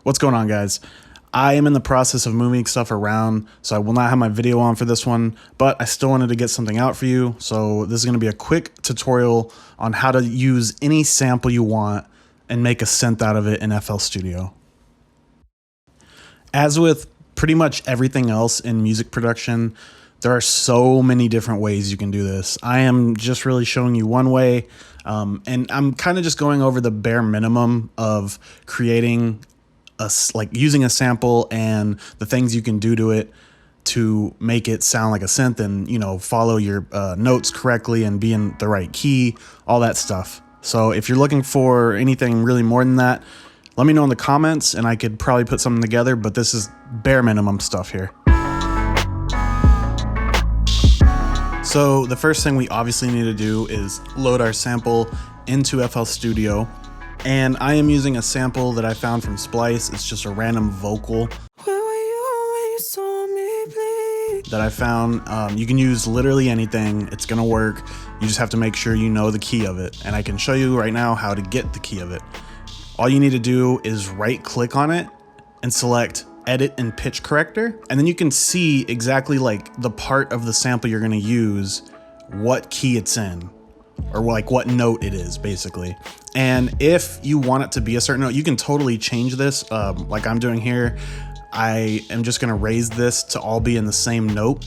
What's going on, guys? I am in the process of moving stuff around, so I will not have my video on for this one, but I still wanted to get something out for you. So this is going to be a quick tutorial on how to use any sample you want and make a synth out of it in FL Studio. As with pretty much everything else in music production, there are so many different ways you can do this. I am just really showing you one way, and I'm kind of just going over the bare minimum of creating using a sample and the things you can do to it to make it sound like a synth and, you know, follow your notes correctly and be in the right key, all that stuff. So if you're looking for anything really more than that, let me know in the comments and I could probably put something together, but this is bare minimum stuff here. So the first thing we obviously need to do is load our sample into FL Studio. And I am using a sample that I found from Splice. It's just a random vocal that I found. You can use literally anything. It's gonna work. You just have to make sure you know the key of it. And I can show you right now how to get the key of it. All you need to do is right click on it and select edit and pitch corrector. And then you can see exactly like the part of the sample you're gonna use, what key it's in, or like what note it is basically. And if you want it to be a certain note, you can totally change this like I'm doing here. I am just gonna raise this to all be in the same note.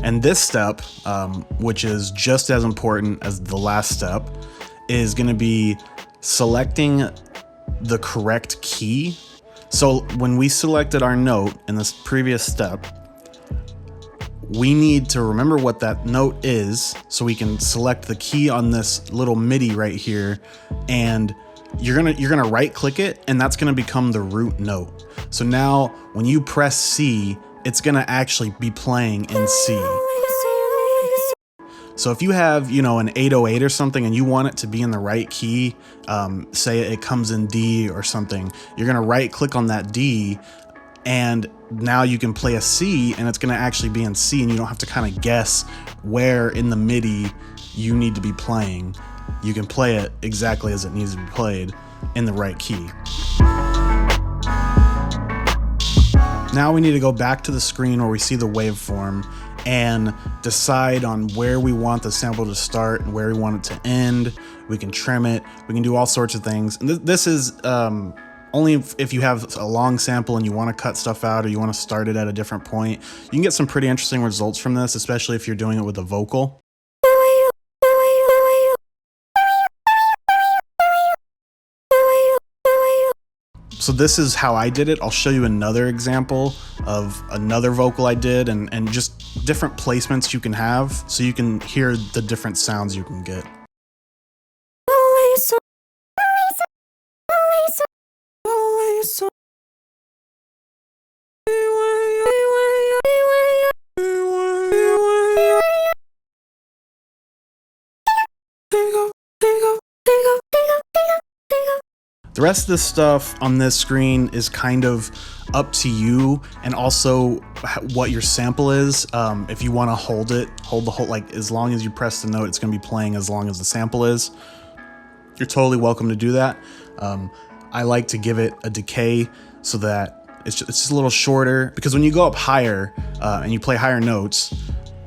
And this step, which is just as important as the last step, is gonna be selecting the correct key. So when we selected our note in this previous step, we need to remember what that note is so we can select the key on this little MIDI right here, and you're gonna right click it and that's gonna become the root note. So now when you press C, it's gonna actually be playing in C. So if you have, you know, an 808 or something and you want it to be in the right key, say it comes in D or something, you're gonna right click on that D and now you can play a C and it's gonna actually be in C and you don't have to kind of guess where in the MIDI you need to be playing. You can play it exactly as it needs to be played in the right key. Now we need to go back to the screen where we see the waveform and decide on where we want the sample to start and where we want it to end. We can trim it, we can do all sorts of things. And this is only if you have a long sample and you want to cut stuff out or you want to start it at a different point. You can get some pretty interesting results from this, especially if you're doing it with a vocal. So this is how I did it. I'll show you another example of another vocal I did and just different placements you can have so you can hear the different sounds you can get. The rest of the stuff on this screen is kind of up to you and also what your sample is. If you want to hold the whole, like as long as you press the note, it's going to be playing as long as the sample is. You're totally welcome to do that. I like to give it a decay so that it's just a little shorter, because when you go up higher and you play higher notes,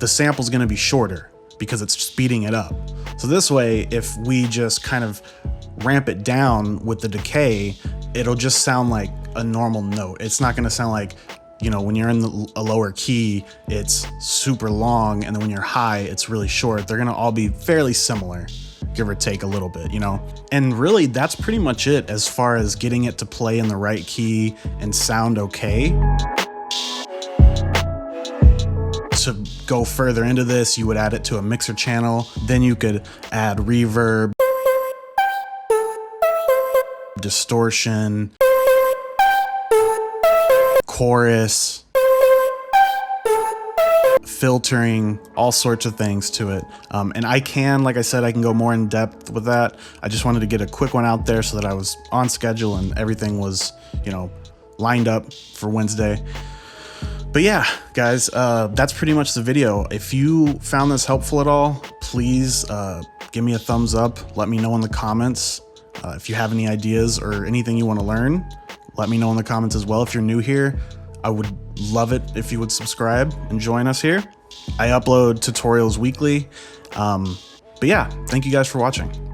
the sample is going to be shorter because it's speeding it up. So this way, if we just kind of ramp it down with the decay, it'll just sound like a normal note. It's not going to sound like, you know, when you're in a lower key, it's super long, and then when you're high, it's really short. They're going to all be fairly similar, give or take a little bit, you know? And really, that's pretty much it as far as getting it to play in the right key and sound okay. To go further into this, you would add it to a mixer channel. Then you could add reverb, distortion, chorus, filtering, all sorts of things to it. And I can, like I said, I can go more in depth with that. I just wanted to get a quick one out there so that I was on schedule and everything was, you know, lined up for Wednesday. But yeah, guys, that's pretty much the video. If you found this helpful at all, please give me a thumbs up. Let me know in the comments. If you have any ideas or anything you want to learn, let me know in the comments as well. If you're new here, I would love it if you would subscribe and join us here. I upload tutorials weekly. But yeah, thank you guys for watching.